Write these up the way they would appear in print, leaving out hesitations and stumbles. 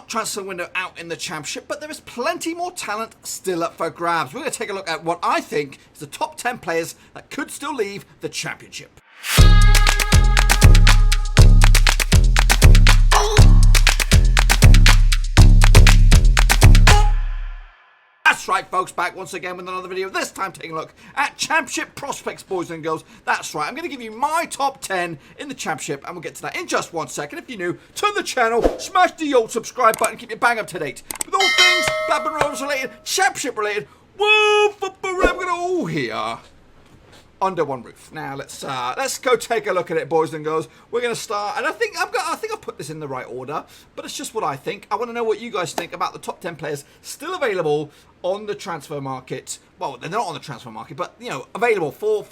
top transfer window out in the Championship, but there is plenty more talent still up for grabs. We're going to take a look at what I think is the top 10 players that could still leave the Championship. That's right, folks, back once again with another video, this time taking a look at Championship prospects, boys and girls. That's right, I'm going to give you my top 10 in the Championship, and we'll get to that in just 1 second. If you're new to the channel, smash the old subscribe button, keep you bang up to date with all things Blackburn Rovers related, Championship related, woo, football, we're going to all here under one roof. Now let's go take a look at it, boys and girls. We're going to start, and I think I've put this in the right order, but it's just what I think. I want to know what you guys think about the top 10 players still available on the transfer market. Well, they're not on the transfer market, but you know, available for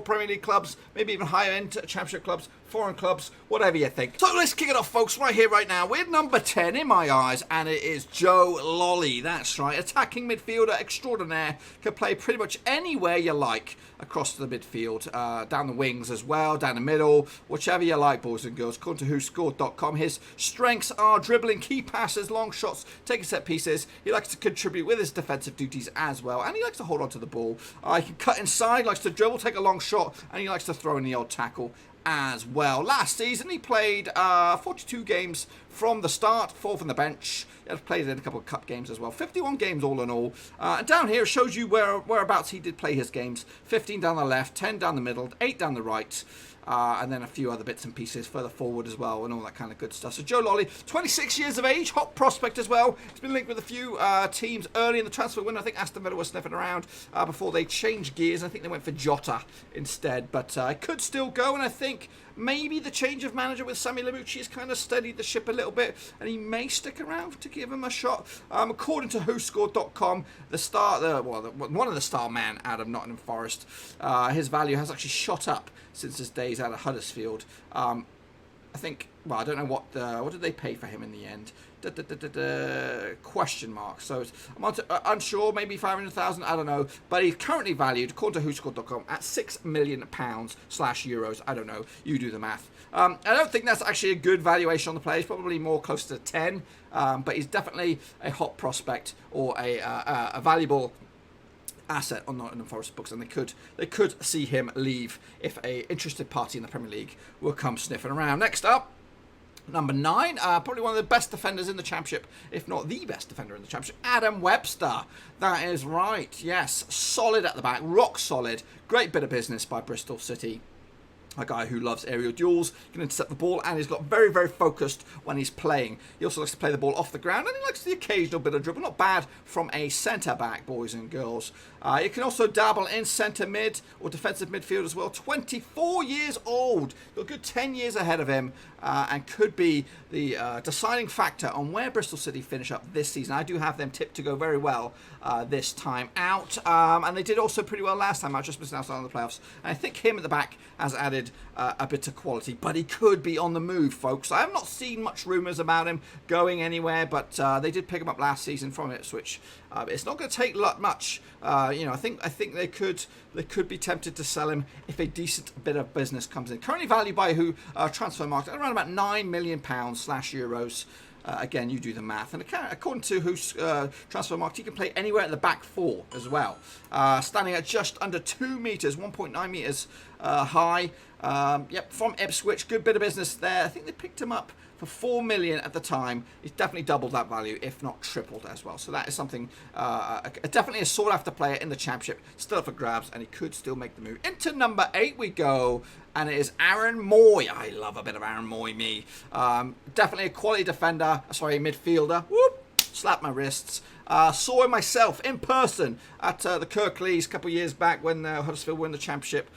Premier League clubs, maybe even higher end Championship clubs, foreign clubs, whatever you think. So let's kick it off, folks, right here, right now, with number 10 in my eyes, and it is Joe Lolley. That's right, attacking midfielder extraordinaire, can play pretty much anywhere you like across the midfield, down the wings as well, down the middle, whichever you like, boys and girls. According to WhoScored.com, his strengths are dribbling, key passes, long shots, taking set pieces. He likes to contribute with his defensive duties as well, and he likes to hold on to the ball. He can cut inside, likes to dribble, take a long shot, and he likes to throw in the odd tackle as well. Last season he played 42 games from the start, 4 from the bench. He played in a couple of cup games as well. 51 games all in all. And down here it shows you whereabouts he did play his games. 15 down the left, 10 down the middle, 8 down the right. And then a few other bits and pieces further forward as well, and all that kind of good stuff. So Joe Lolley, 26 years of age, hot prospect as well. He's been linked with a few teams early in the transfer window. I think Aston was sniffing around before they changed gears. I think they went for Jota instead, but could still go, and I think maybe the change of manager with Sammy Lamucci has kind of steadied the ship a little bit, and he may stick around to give him a shot. According to WhoScored.com, one of the star men out of Nottingham Forest, his value has actually shot up since his days out of Huddersfield. I think, well, I don't know what did they pay for him in the end? Question mark. So I'm unsure, maybe 500,000, I don't know. But he's currently valued, according to WhoScored.com, at £6 million /euros. I don't know. You do the math. I don't think that's actually a good valuation on the player. He's probably more close to 10. But he's definitely a hot prospect or a valuable asset on Nottingham Forest books, and they could see him leave if a interested party in the Premier League will come sniffing around. Next up, number 9, probably one of the best defenders in the Championship, if not the best defender in the Championship, Adam Webster. That is right, yes, solid at the back, rock solid, great bit of business by Bristol City. A guy who loves aerial duels, can intercept the ball, and he's got very, very focused when he's playing. He also likes to play the ball off the ground, and he likes the occasional bit of dribble. Not bad from a centre-back, boys and girls. He can also dabble in centre mid or defensive midfield as well. 24 years old. Got a good 10 years ahead of him, and could be the deciding factor on where Bristol City finish up this season. I do have them tipped to go very well this time out, and they did also pretty well last time out, just missing out on the playoffs. And I think him at the back has added a bit of quality, but he could be on the move, folks. I have not seen much rumours about him going anywhere, but they did pick him up last season from Ipswich. It's not going to take much. You know, I think they could be tempted to sell him if a decent bit of business comes in. Currently valued by transfer market around about £9 million /euros. Again, you do the math. And according to transfer market, he can play anywhere at the back 4 as well. Standing at just under 2 metres, 1.9 metres high. Yep, from Ipswich, good bit of business there. I think they picked him up for 4 million at the time. He's definitely doubled that value, if not tripled as well. So that is something, definitely a sought-after player in the Championship, still up for grabs, and he could still make the move. Into number 8 we go, and it is Aaron Moy. I love a bit of Aaron Moy, me. Definitely a quality defender, sorry, midfielder. Whoop, slap my wrists. Saw him myself in person at the Kirklees a couple of years back when Huddersfield won the Championship.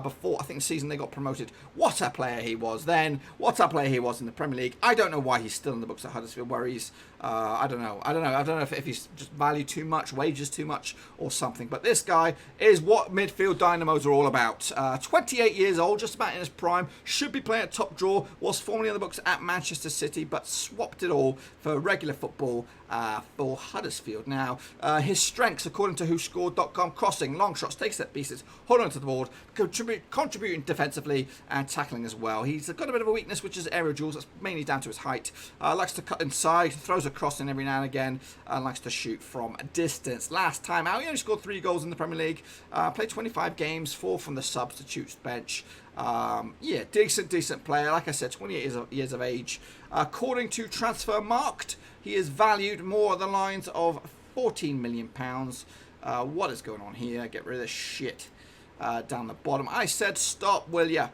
Before, I think, the season they got promoted. What a player he was then. What a player he was in the Premier League. I don't know why he's still in the books at Huddersfield, where he's, I don't know if he's just valued too much, wages too much, or something. But this guy is what midfield dynamos are all about. 28 years old, just about in his prime. Should be playing at top draw. Was formerly in the books at Manchester City, but swapped it all for regular football for Huddersfield. Huddersfield. Now, his strengths, according to WhoScored.com, crossing, long shots, take set pieces, holding onto the board, contributing defensively and tackling as well. He's got a bit of a weakness, which is aerial duels. That's mainly down to his height. Likes to cut inside, throws a cross in every now and again, and likes to shoot from a distance. Last time out, he only scored 3 goals in the Premier League. Played 25 games, 4 from the substitutes bench. Yeah, decent player. Like I said, 28 years of age. According to Transfermarkt, he is valued more at the lines of £14 million. What is going on here? Get rid of this shit. Down the bottom. I said stop, will ya?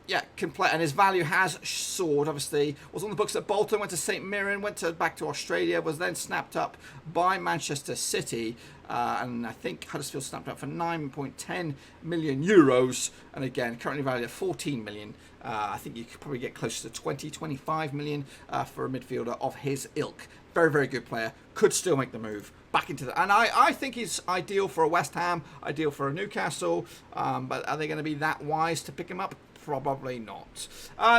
Yeah, can play, and his value has soared. Obviously, was on the books at Bolton, went to St Mirren, back to Australia, was then snapped up by Manchester City, and I think Huddersfield snapped up for 9.10 million euros. And again, currently valued at 14 million. I think you could probably get closer to 25 million for a midfielder of his ilk. Very good player. Could still make the move back into the... And I think he's ideal for a West Ham, ideal for a Newcastle. But are they going to be that wise to pick him up? Probably not.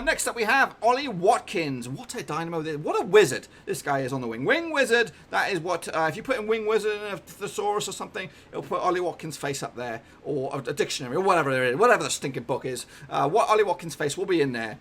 Next up we have Ollie Watkins. What a dynamo. What a wizard this guy is on the wing. Wing wizard. That is what... if you put in wing wizard in a thesaurus or something, it'll put Ollie Watkins' face up there. Or a dictionary or whatever there is. Whatever the stinking book is. What Ollie Watkins' face will be in there.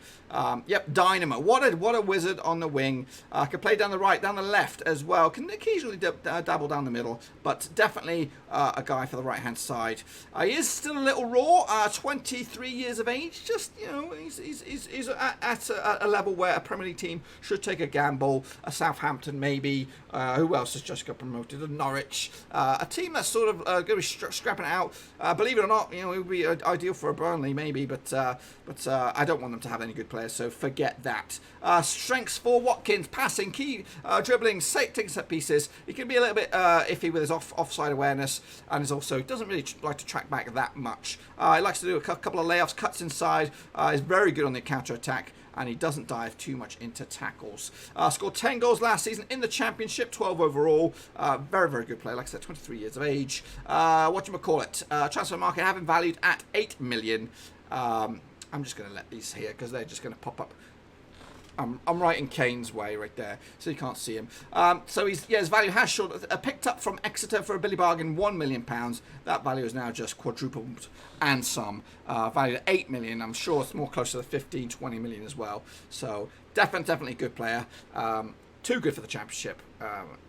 Yep, dynamo. What a wizard on the wing. Can play down the right, down the left as well. Can occasionally dabble down the middle. But definitely a guy for the right-hand side. He is still a little raw. 23 years of age. Just, you know, he's at a level where a Premier League team should take a gamble. A Southampton maybe. Who else has just got promoted? A Norwich. A team that's sort of going to be scrapping it out. Believe it or not, you know, it would be ideal for a Burnley maybe, but I don't want them to have any good players, so forget that. Strengths for Watkins: passing, key, dribbling, taking set pieces. He can be a little bit iffy with his offside awareness, and is also doesn't really like to track back that much. He likes to do a couple of layoffs, cuts inside. He's very good on the counter attack, and he doesn't dive too much into tackles. Scored 10 goals last season in the Championship, 12 overall. Very good player. Like I said, 23 years of age. Transfer market having valued at 8 million. I'm just going to let these here because they're just going to pop up. I'm writing Kane's way right there, so you can't see him. So his value has short, picked up from Exeter for a Billy bargain, £1 million. That value is now just quadrupled and some. Valued at 8 million. I'm sure it's more closer to 15, 20 million as well. So definitely a good player. Too good for the Championship,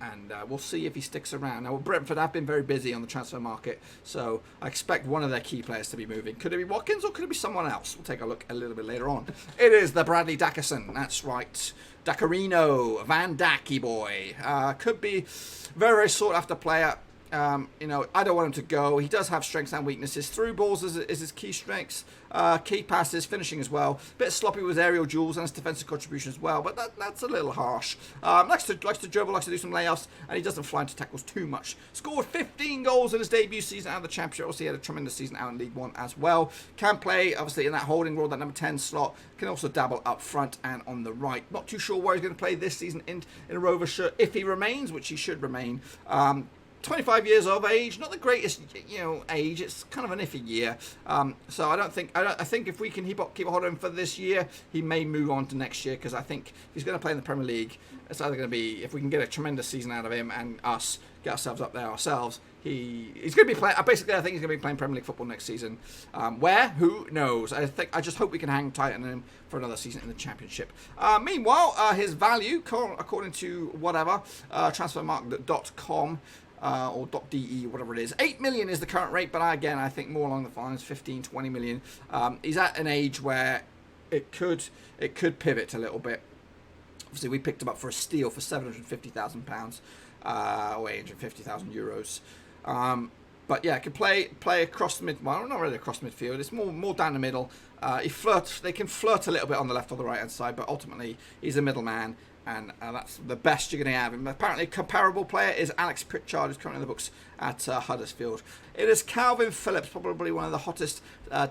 and we'll see if he sticks around. Now, Brentford have been very busy on the transfer market, so I expect one of their key players to be moving. Could it be Watkins or could it be someone else? We'll take a look a little bit later on. It is the Bradley Dackerson. That's right. Daccarino, Van Dacky boy. Could be very sought after player. You know, I don't want him to go. He does have strengths and weaknesses. Through balls is his key strengths. Key passes, finishing as well. Bit sloppy with aerial duels and his defensive contribution as well, but that's a little harsh. Likes to dribble, likes to do some layoffs, and he doesn't fly into tackles too much. Scored 15 goals in his debut season out of the Championship. Also, he had a tremendous season out in League One as well. Can play, obviously, in that holding role, that number 10 slot. Can also dabble up front and on the right. Not too sure where he's going to play this season in a Rover shirt, if he remains, which he should remain. 25 years of age, not the greatest, you know, age. It's kind of an iffy year. So I think if we can keep a hold of him for this year, he may move on to next year, because I think if he's going to play in the Premier League, it's either going to be, if we can get a tremendous season out of him and us get ourselves up there ourselves, he's going to be playing. Basically, I think he's going to be playing Premier League football next season. Where? Who knows? I just hope we can hang tight on him for another season in the Championship. Meanwhile, his value, according to whatever, transfermarkt.com, or .de, whatever it is. 8 million is the current rate, but again, I think more along the lines, 15, 20 million. He's at an age where it could pivot a little bit. Obviously, we picked him up for a steal for £750,000, or 850,000 euros. But yeah, can play across the mid. Well, not really across midfield. It's more down the middle. They can flirt a little bit on the left or the right hand side, but ultimately he's a middleman. And that's the best you're going to have. And apparently, a comparable player is Alex Pritchard, who's currently in the books at Huddersfield. It is Calvin Phillips, probably one of the hottest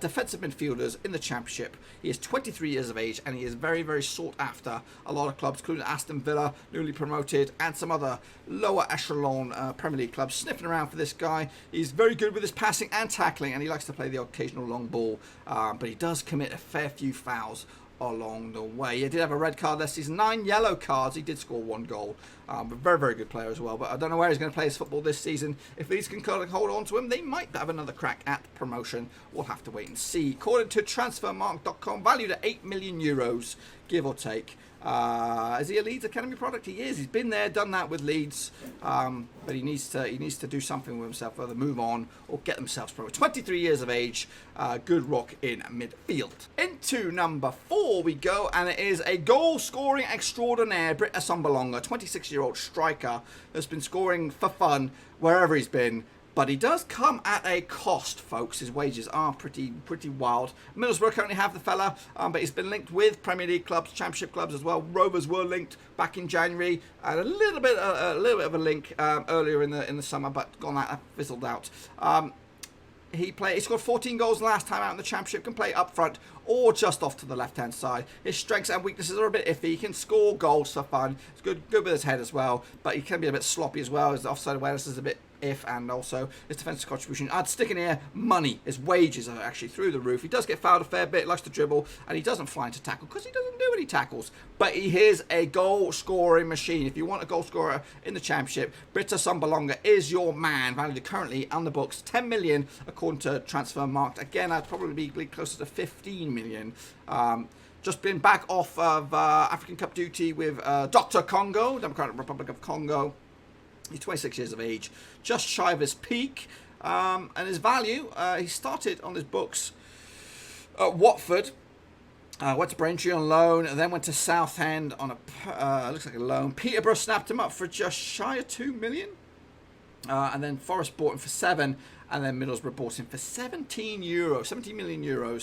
defensive midfielders in the Championship. He is 23 years of age, and he is very sought after. A lot of clubs, including Aston Villa, newly promoted, and some other lower echelon Premier League clubs, sniffing around for this guy. He's very good with his passing and tackling, and he likes to play the occasional long ball. But he does commit a fair few fouls along the way. He did have a red card last season, 9 yellow cards. He did score 1 goal. But very, very good player as well. But I don't know where he's going to play his football this season. If Leeds can hold on to him, they might have another crack at promotion. We'll have to wait and see. According to transfermarkt.com, valued at €8 million, give or take. Is he a Leeds Academy product? He is. He's been there, done that with Leeds, but he needs to do something with himself, whether move on or get themselves promoted. 23 years of age, good rock in midfield. Into number 4 we go, and it is a goal-scoring extraordinaire, Britta, 26-year-old striker that's been scoring for fun wherever he's been. But he does come at a cost, folks. His wages are pretty wild. Middlesbrough currently have the fella, but he's been linked with Premier League clubs, Championship clubs as well. Rovers were linked back in January, and a little bit of a link earlier in the summer, but that fizzled out. He scored 14 goals last time out in the Championship. Can play up front or just off to the left-hand side. His strengths and weaknesses are a bit iffy. He can score goals for fun. He's good with his head as well, but he can be a bit sloppy as well. His offside awareness is a bit and also his defensive contribution. I'd stick in here money. His wages are actually through the roof. He does get fouled a fair bit, likes to dribble, and he doesn't fly into tackle because he doesn't do any tackles. But he is a goal-scoring machine. If you want a goal scorer in the Championship, Britta is your man. Valued currently on the books 10 million according to Transfermarkt. Again, I'd probably be closer to 15 million. Just been back off of African Cup duty with Dr. Congo, Democratic Republic of Congo. He's 26 years of age, just shy of his peak. And his value, he started on his books at Watford. Went to Brentford on loan, and then went to Southend on looks like a loan. Peterborough snapped him up for just shy of 2 million. And then Forest bought him for 7, and then Middlesbrough bought him for €17 million.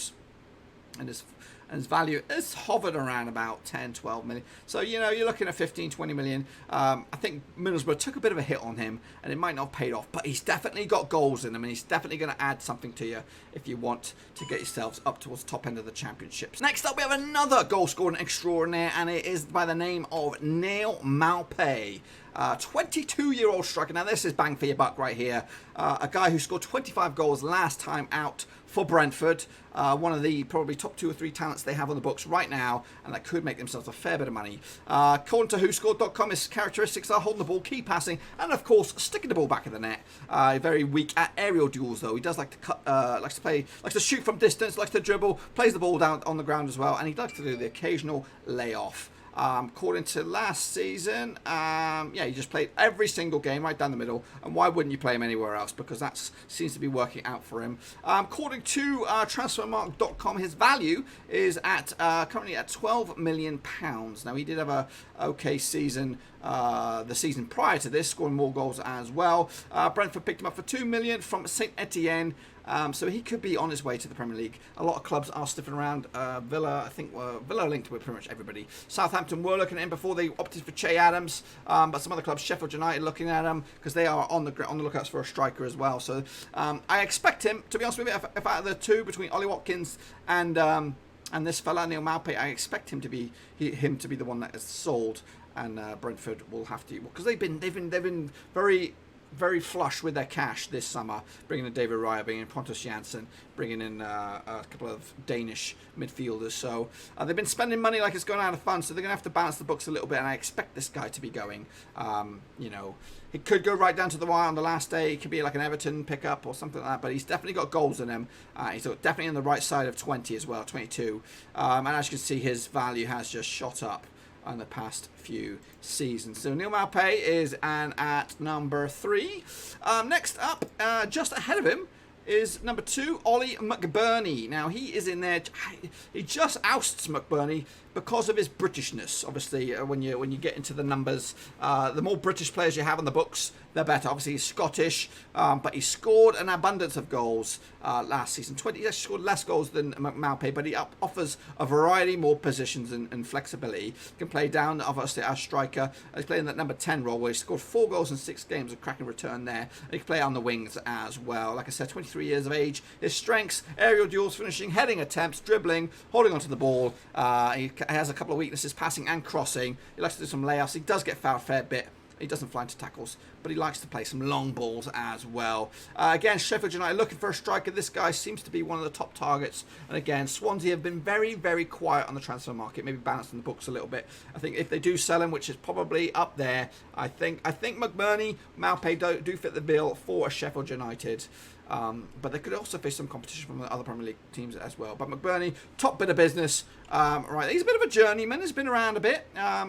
And his value is hovered around about 10, 12 million. So, you're looking at 15, 20 million. I think Middlesbrough took a bit of a hit on him, and it might not have paid off. But he's definitely got goals in him, and he's definitely going to add something to you if you want to get yourselves up towards the top end of the Championships. Next up, we have another goal-scoring extraordinaire, and it is by the name of Neal Maupay. 22-year-old striker. Now, this is bang for your buck right here. A guy who scored 25 goals last time out for Brentford. One of the probably top 2 or 3 talents they have on the books right now, and that could make themselves a fair bit of money. According to WhoScored.com, his characteristics are holding the ball, key passing, and of course sticking the ball back in the net. Very weak at aerial duels though. He does like to cut, likes to shoot from distance, likes to dribble, plays the ball down on the ground as well, and he likes to do the occasional layoff. According to last season, he just played every single game right down the middle, and why wouldn't you play him anywhere else? Because that seems to be working out for him. According to transfermarkt.com, his value is currently at £12 million. Now, he did have a okay season the season prior to this, scoring more goals as well. Brentford picked him up for £2 million from St Etienne. So he could be on his way to the Premier League. A lot of clubs are sniffing around. Villa, I think, Villa linked with pretty much everybody. Southampton were looking at him before they opted for Che Adams, but some other clubs, Sheffield United, looking at him because they are on the lookouts for a striker as well. So I expect him, to be honest with you, if out of the two between Ollie Watkins and this fella Neal Maupay, I expect him to be the one that is sold, and Brentford will have to, because they've been very flush with their cash this summer, bringing in David Raya, bringing in Pontus Jansson, bringing in a couple of Danish midfielders. So they've been spending money like it's going out of fun, so they're going to have to balance the books a little bit, and I expect this guy to be going. He could go right down to the wire on the last day. He could be like an Everton pickup or something like that, but he's definitely got goals in him. He's definitely on the right side of 20 as well, 22. And as you can see, his value has just shot up on the past few seasons. So Neal Maupay is at number 3. Next up, just ahead of him, is number 2, Ollie McBurnie. Now, he is in there. He just ousts McBurney because of his Britishness. Obviously, when you get into the numbers, the more British players you have on the books, the better. Obviously, he's Scottish, but he scored an abundance of goals last season. He actually scored less goals than Maupay, but he offers a variety more positions and flexibility. He can play down, obviously, as striker. He's playing that number 10 role, where he scored 4 goals in 6 games, a cracking return there. And he can play on the wings as well. Like I said, 23 years of age. His strengths: aerial duels, finishing, heading attempts, dribbling, holding onto the ball. He has a couple of weaknesses, passing and crossing. He likes to do some layouts. He does get fouled a fair bit He doesn't fly into tackles, but he likes to play some long balls as well. Again, Sheffield United looking for a striker. This guy seems to be one of the top targets. And again, Swansea have been very, very quiet on the transfer market, maybe balancing the books a little bit. I think if they do sell him, which is probably up there, I think McBurnie, Maupay do fit the bill for Sheffield United. But they could also face some competition from the other Premier League teams as well. But McBurney, top bit of business. Right, he's a bit of a journeyman. He's been around a bit.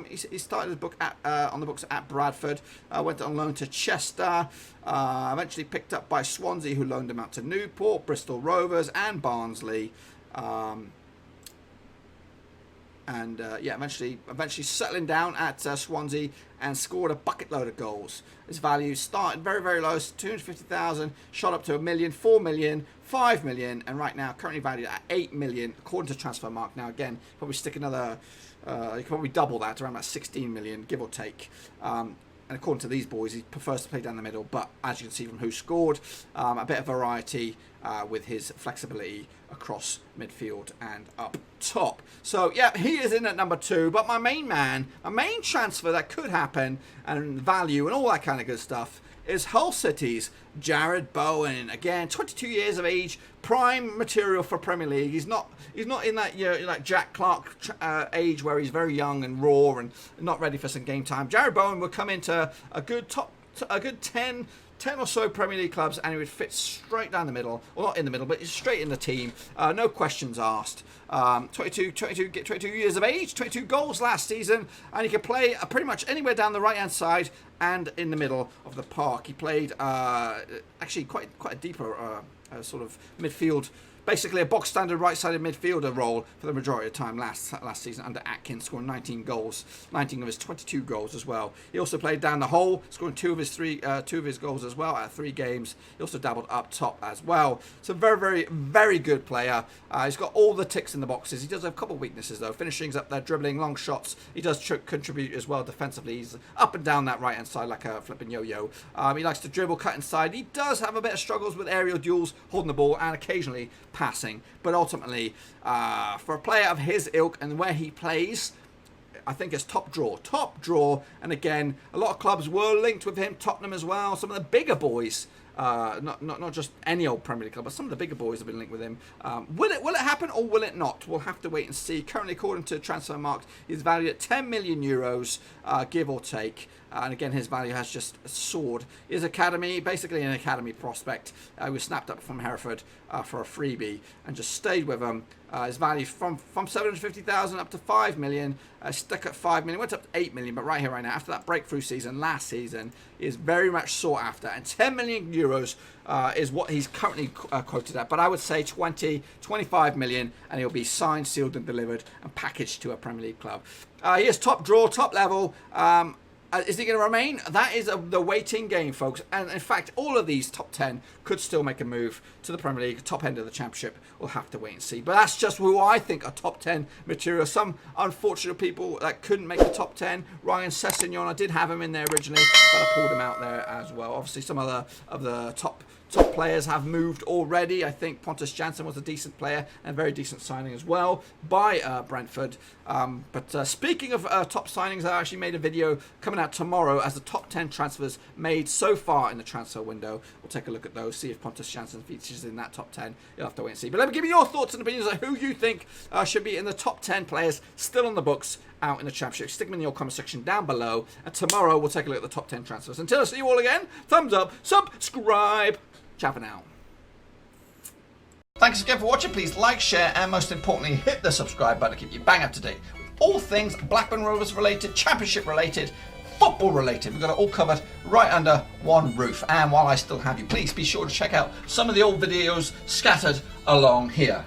He started his book on the books at Bradford. Went on loan to Chester. Eventually picked up by Swansea, who loaned him out to Newport, Bristol Rovers, and Barnsley. Eventually settling down at Swansea and scored a bucket load of goals. His value started very, very low, 250,000, shot up to 1 million, 4 million, 5 million, and right now currently valued at 8 million according to Transfermarkt. Now again, probably stick another, you can probably double that, around about 16 million, give or take. And according to these boys, he prefers to play down the middle, but as you can see from who scored, a bit of variety with his flexibility across midfield and up top. So, yeah, he is in at number 2, but my main man, a main transfer that could happen, and value and all that kind of good stuff, is Hull City's Jarrod Bowen. Again, 22 years of age, prime material for Premier League. He's not in that like Jack Clark age where he's very young and raw and not ready for some game time. Jarrod Bowen would come into a good 10 or so Premier League clubs, and he would fit straight down the middle. Well, not in the middle, but straight in the team. No questions asked. 22 years of age, 22 goals last season, and he could play pretty much anywhere down the right-hand side and in the middle of the park. He played actually quite a deeper sort of midfield, basically a box-standard right-sided midfielder role for the majority of time last season under Atkins, scoring 19 goals, 19 of his 22 goals as well. He also played down the hole, scoring two of his goals as well at 3 games. He also dabbled up top as well. So very, very, very good player. He's got all the ticks in the boxes. He does have a couple of weaknesses though. Finishing's up there, dribbling, long shots. He does contribute as well defensively. He's up and down that right-hand side like a flipping yo-yo. He likes to dribble, cut inside. He does have a bit of struggles with aerial duels, holding the ball, and occasionally passing, but ultimately for a player of his ilk and where he plays, I think it's top draw. And again, a lot of clubs were linked with him, Tottenham as well, some of the bigger boys, not just any old Premier League club, but some of the bigger boys have been linked with him. Will it happen or will it not? We'll have to wait and see. Currently, according to Transfermarkt, he's valued at 10 million euros, give or take. And again, his value has just soared. His academy, basically an academy prospect, was snapped up from Hereford for a freebie and just stayed with him. His value from 750,000 up to 5 million, stuck at 5 million, went up to 8 million, but right here, right now, after that breakthrough season last season, he is very much sought after. And 10 million euros is what he's currently quoted at, but I would say 25 million, and he'll be signed, sealed, and delivered and packaged to a Premier League club. He is top draw, top level. Is he going to remain? That is the waiting game, folks. And in fact, all of these top 10 could still make a move to the Premier League, top end of the Championship. We'll have to wait and see. But that's just who I think are top 10 material. Some unfortunate people that couldn't make the top 10. Ryan Sessegnon, I did have him in there originally, but I pulled him out there as well. Obviously, some other of the top players have moved already. I think Pontus Jansson was a decent player and a very decent signing as well by Brentford. But speaking of top signings, I actually made a video coming out tomorrow as the top 10 transfers made so far in the transfer window. We'll take a look at those, see if Pontus Jansson features in that top 10. You'll have to wait and see. But let me give you your thoughts and opinions on who you think should be in the top 10 players still on the books out in the Championship. Stick them in your comment section down below. And tomorrow we'll take a look at the top 10 transfers. Until I see you all again, thumbs up, subscribe. Ciao for now. Thanks again for watching. Please like, share, and most importantly, hit the subscribe button to keep you bang up to date with all things Blackburn Rovers related, Championship related, football related. We've got it all covered right under one roof. And while I still have you, please be sure to check out some of the old videos scattered along here.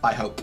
I hope.